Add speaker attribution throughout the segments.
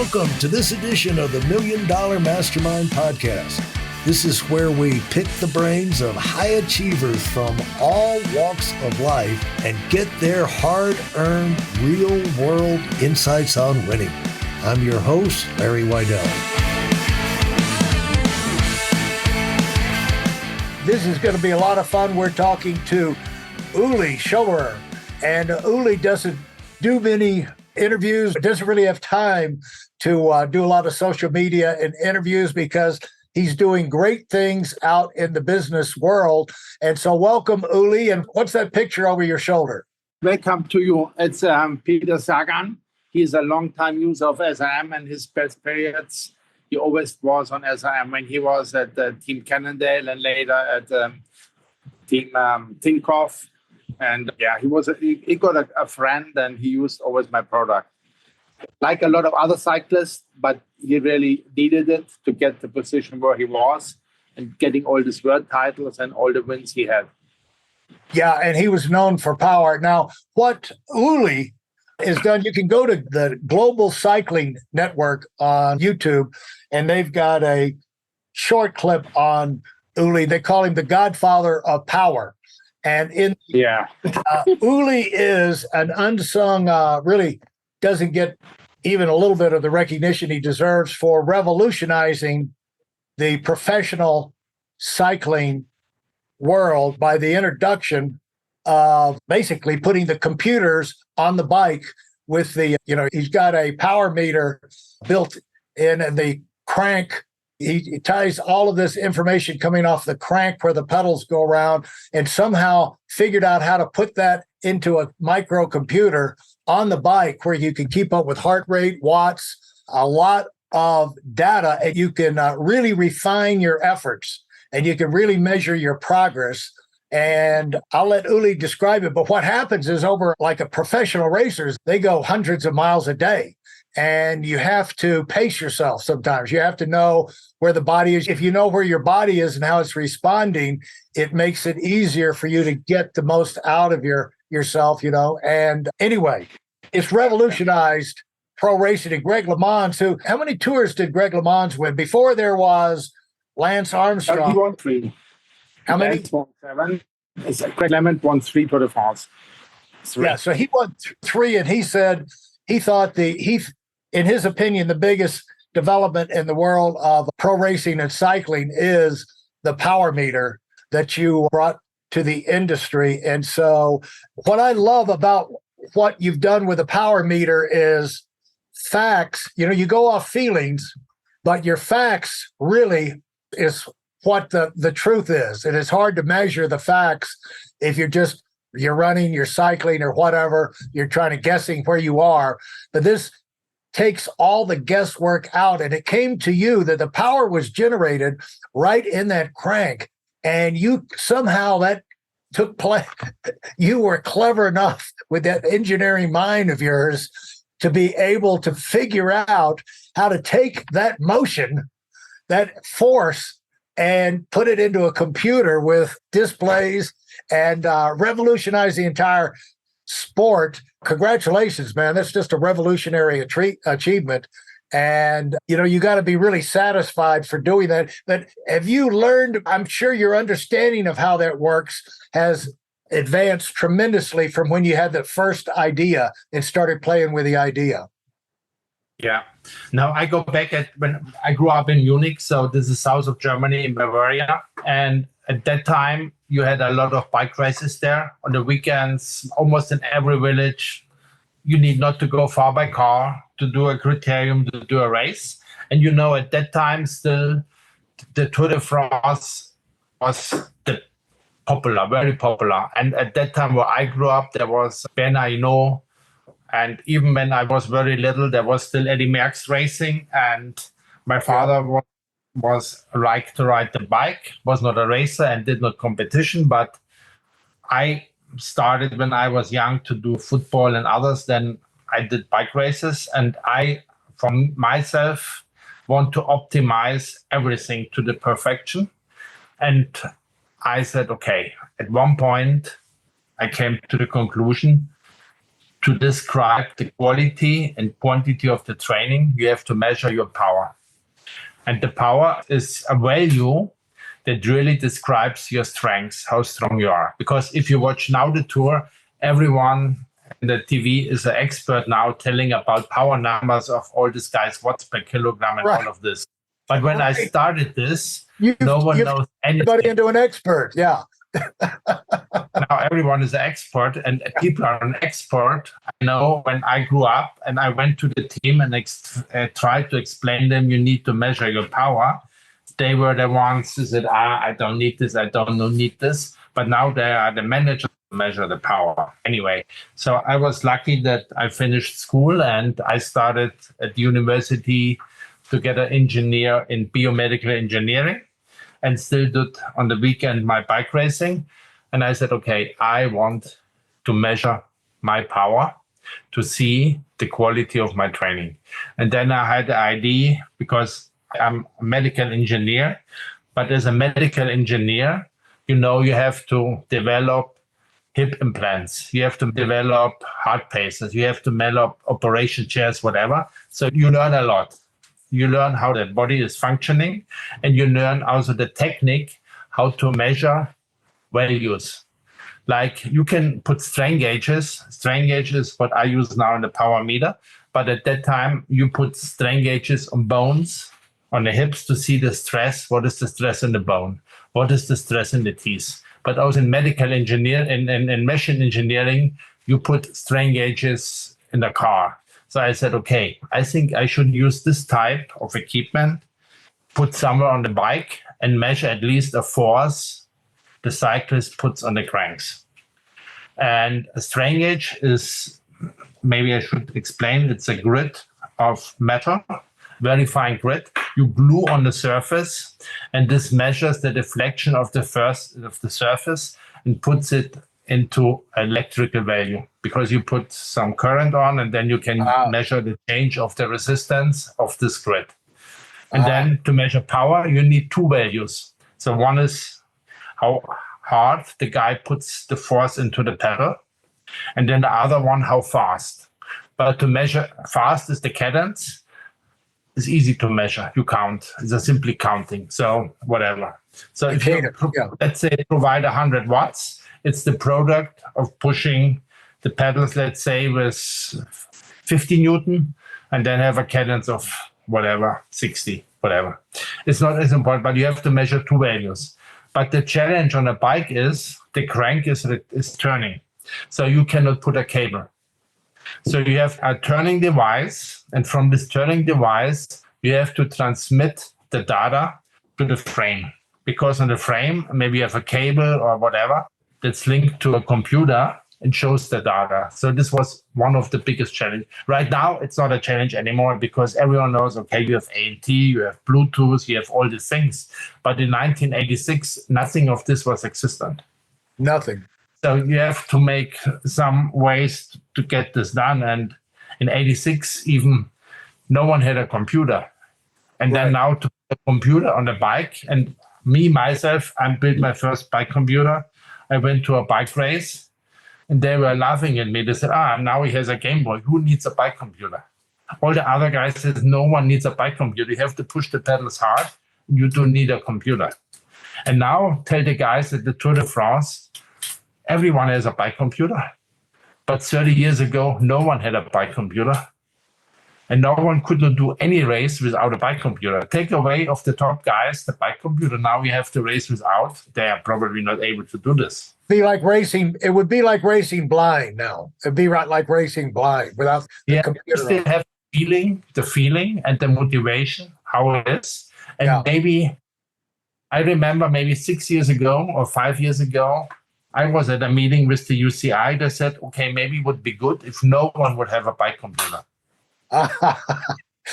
Speaker 1: Welcome to this edition of the Million Dollar Mastermind podcast. This is where we pick the brains of high achievers from all walks of life and get their hard-earned, real-world insights on winning. I'm your host, Larry Weidel. This is going to be a lot of fun. We're talking to Uli Schoberer, and Uli doesn't do many interviews, doesn't really have time to do a lot of social media and interviews because he's doing great things out in the business world. And so welcome, Uli. And what's that picture over your shoulder?
Speaker 2: Welcome to you. It's Peter Sagan. He's a long-time user of SRM, and his best periods, he always was on SRM when he was at Team Cannondale and later at Team Tinkoff. And yeah, he got a friend, and he used always my product. Like a lot of other cyclists, but he really needed it to get the position where he was and getting all these world titles and all the wins he had.
Speaker 1: Yeah, and he was known for power. Now, what Uli has done, you can go to the Global Cycling Network on YouTube, and they've got a short clip on Uli. They call him the godfather of power. And Uli is an unsung, really doesn't get even a little bit of the recognition he deserves for revolutionizing the professional cycling world by the introduction of basically putting the computers on the bike with the, he's got a power meter built in and the crank. He ties all of this information coming off the crank where the pedals go around and somehow figured out how to put that into a microcomputer on the bike where you can keep up with heart rate, watts, a lot of data, and you can really refine your efforts and you can really measure your progress. And I'll let Uli describe it. But what happens is over like a professional racers, they go hundreds of miles a day. And you have to pace yourself sometimes. You have to know where the body is. If you know where your body is and how it's responding, it makes it easier for you to get the most out of yourself, And anyway, it's revolutionized pro racing. And Greg LeMond, how many tours did Greg LeMond win? Before there was Lance Armstrong.
Speaker 2: He won 3.
Speaker 1: How many?
Speaker 2: Lance won 7. Greg LeMond won 3 Tour de France. 3.
Speaker 1: Yeah, so he won 3, and he said he thought in his opinion, the biggest development in the world of pro racing and cycling is the power meter that you brought to the industry. And so what I love about what you've done with the power meter is facts. You go off feelings, but your facts really is what the truth is. And it's hard to measure the facts if you're running, you're cycling or whatever, you're trying to guessing where you are. But this takes all the guesswork out. And it came to you that the power was generated right in that crank. And you somehow that took place. You were clever enough with that engineering mind of yours to be able to figure out how to take that motion, that force, and put it into a computer with displays and revolutionize the entire sport. Congratulations, man. That's just a revolutionary achievement. And, you got to be really satisfied for doing that. But have you learned, I'm sure your understanding of how that works has advanced tremendously from when you had the first idea and started playing with the idea.
Speaker 3: Yeah. Now I go back when I grew up in Munich. So this is south of Germany in Bavaria. And at that time, you had a lot of bike races there on the weekends, almost in every village. You need not to go far by car to do a criterium, to do a race. And at that time, still, the Tour de France was very popular. And at that time where I grew up, there was Ben Arnault. And even when I was very little, there was still Eddy Merckx racing. And my father was like to ride the bike, was not a racer and did not competition. But I started when I was young to do football and others. Then I did bike races. And I, from myself, want to optimize everything to the perfection. And I said, okay, at one point, I came to the conclusion to describe the quality and quantity of the training, you have to measure your power. And the power is a value that really describes your strengths, how strong you are. Because if you watch now the tour, everyone in the TV is an expert now telling about power numbers of all these guys, watts per kilogram and all of this. But when I started this, no one knows anything.
Speaker 1: Everybody into an expert, yeah.
Speaker 3: Now everyone is an expert and people are an expert. I know when I grew up and I went to the team and tried to explain them, you need to measure your power. They were the ones who said, I don't need this, I don't need this. But now they are the managers to measure the power. Anyway, so I was lucky that I finished school and I started at the university to get an engineer in biomedical engineering and still did on the weekend my bike racing. And I said, okay, I want to measure my power to see the quality of my training. And then I had the idea, because I'm a medical engineer, but as a medical engineer, you have to develop hip implants, you have to develop heart paces, you have to develop operation chairs, whatever. So you learn a lot. You learn how the body is functioning, and you learn also the technique, how to measure values. Like you can put strain gauges. Strain gauges, what I use now in the power meter. But at that time, you put strain gauges on bones, on the hips to see the stress. What is the stress in the bone? What is the stress in the teeth? But also in medical engineering and machine engineering, you put strain gauges in the car. So I said, okay, I think I should use this type of equipment, put somewhere on the bike and measure at least a force the cyclist puts on the cranks. And a strain gauge is, maybe I should explain, it's a grid of metal, very fine grid. You glue on the surface, and this measures the deflection of the surface and puts it into electrical value, because you put some current on and then you can measure the change of the resistance of this grid. And then to measure power, you need two values. So one is how hard the guy puts the force into the pedal, and then the other one, how fast. But to measure fast is the cadence. It's easy to measure. You count. It's a simply counting. So whatever. So if you, let's say, provide 100 watts, it's the product of pushing the pedals, let's say, with 50 Newton, and then have a cadence of whatever, 60, whatever. It's not as important, but you have to measure two values. But the challenge on a bike is the crank is turning. So you cannot put a cable. So you have a turning device, and from this turning device, you have to transmit the data to the frame. Because on the frame, maybe you have a cable or whatever that's linked to a computer and shows the data. So this was one of the biggest challenges. Right now, it's not a challenge anymore because everyone knows, okay, you have ANT, you have Bluetooth, you have all these things. But in 1986, nothing of this was existent.
Speaker 1: Nothing.
Speaker 3: So you have to make some ways to get this done. And in 86, even no one had a computer. And then now to put a computer on the bike, and myself, I built my first bike computer. I went to a bike race and they were laughing at me. They said, now he has a Game Boy. Who needs a bike computer? All the other guys said, no one needs a bike computer. You have to push the pedals hard. You don't need a computer. And now tell the guys at the Tour de France, everyone has a bike computer. But 30 years ago, no one had a bike computer. And no one could not do any race without a bike computer. Take away of the top guys the bike computer. Now we have to race without. They are probably not able to do this.
Speaker 1: Be like racing. It would be like racing blind now. It'd be like racing blind without the computer.
Speaker 3: Still have the feeling and the motivation, how it is. And maybe, I remember maybe 6 years ago or 5 years ago, I was at a meeting with the UCI. They said, okay, maybe it would be good if no one would have a bike computer.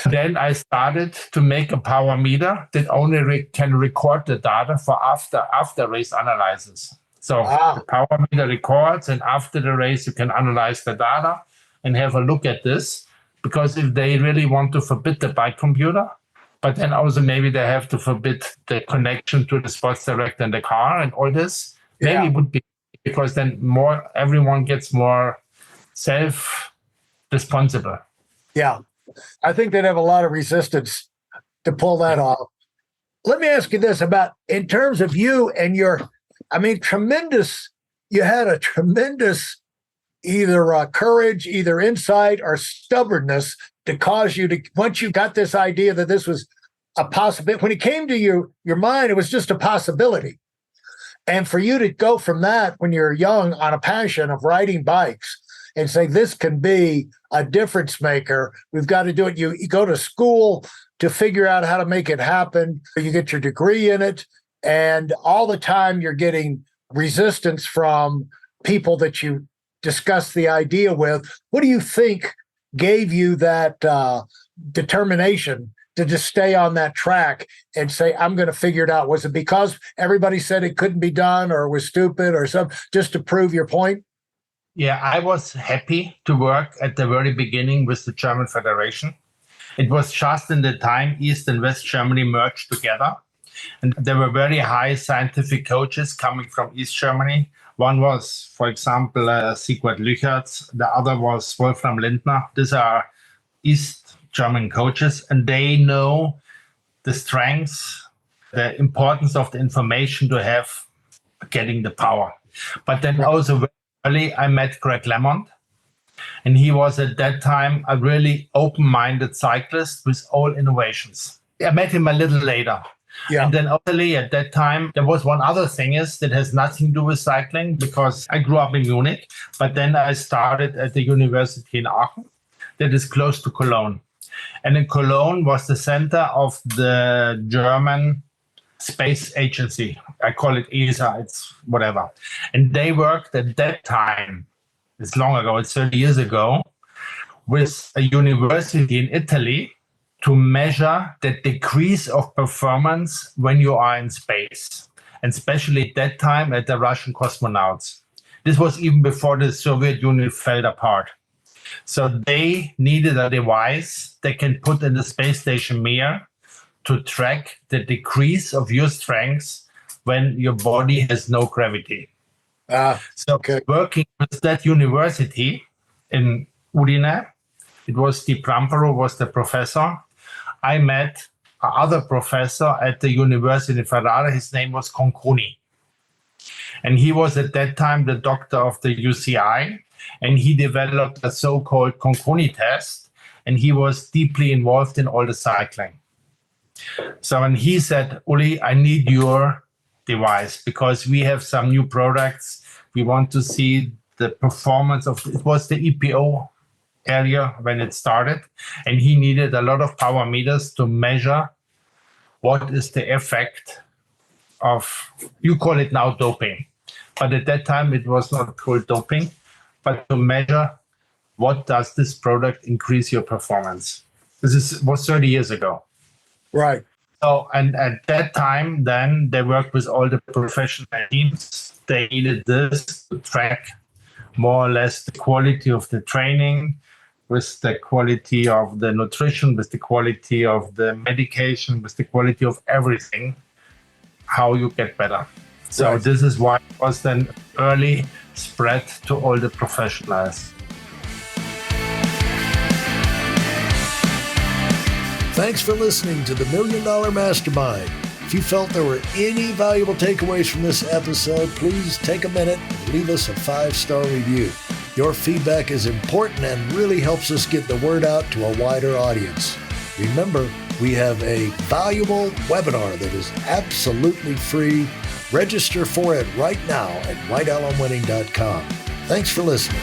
Speaker 3: Then I started to make a power meter that only can record the data for after race analysis. So the power meter records, and after the race, you can analyze the data and have a look at this. Because if they really want to forbid the bike computer, but then also maybe they have to forbid the connection to the sports director in the car and all this, maybe it would be, because then everyone gets more self-responsible.
Speaker 1: Yeah. I think they'd have a lot of resistance to pull that off. Let me ask you this about in terms of you and your, tremendous, you had a tremendous either courage, either insight or stubbornness to cause you to, once you got this idea that this was a possibility, when it came to your mind, it was just a possibility. And for you to go from that when you're young on a passion of riding bikes and say, this can be a difference maker, we've got to do it. You go to school to figure out how to make it happen. You get your degree in it. And all the time you're getting resistance from people that you discuss the idea with. What do you think gave you that determination to just stay on that track and say, I'm going to figure it out? Was it because everybody said it couldn't be done or was stupid or something, just to prove your point?
Speaker 3: Yeah, I was happy to work at the very beginning with the German Federation. It was just in the time East and West Germany merged together. And there were very high scientific coaches coming from East Germany. One was, for example, Sigvard Lüchertz. The other was Wolfram Lindner. These are East German coaches, and they know the strengths, the importance of the information to have getting the power. But then also very early, I met Greg LeMond, and he was at that time a really open-minded cyclist with all innovations. I met him a little later. Yeah. And then actually at that time, there was one other thing that has nothing to do with cycling, because I grew up in Munich, but then I started at the university in Aachen that is close to Cologne. And in Cologne was the center of the German Space Agency. I call it ESA, it's whatever. And they worked at that time, it's long ago, it's 30 years ago, with a university in Italy to measure the decrease of performance when you are in space, and especially at that time at the Russian cosmonauts. This was even before the Soviet Union fell apart. So they needed a device they can put in the space station Mir to track the decrease of your strength when your body has no gravity. Working with that university in Udine, it was Steve Pramparo was the professor. I met another professor at the University of Ferrara. His name was Conconi. And he was at that time the doctor of the UCI. And he developed a so-called Conconi test. And he was deeply involved in all the cycling. So when he said, Uli, I need your device because we have some new products. We want to see the performance of, it was the EPO area when it started, and he needed a lot of power meters to measure what is the effect of, you call it now doping, but at that time it was not called doping, but to measure what does this product increase your performance. Was 30 years ago.
Speaker 1: Right.
Speaker 3: So, and at that time, then they worked with all the professional teams. They needed this to track more or less the quality of the training, with the quality of the nutrition, with the quality of the medication, with the quality of everything, how you get better. So right. This is why it was then early spread to all the professionals.
Speaker 4: Thanks for listening to the Million Dollar Mastermind. If you felt there were any valuable takeaways from this episode, please take a minute and leave us a 5-star review. Your feedback is important and really helps us get the word out to a wider audience. Remember, we have a valuable webinar that is absolutely free. Register for it right now at weidelonwinning.com. Thanks for listening.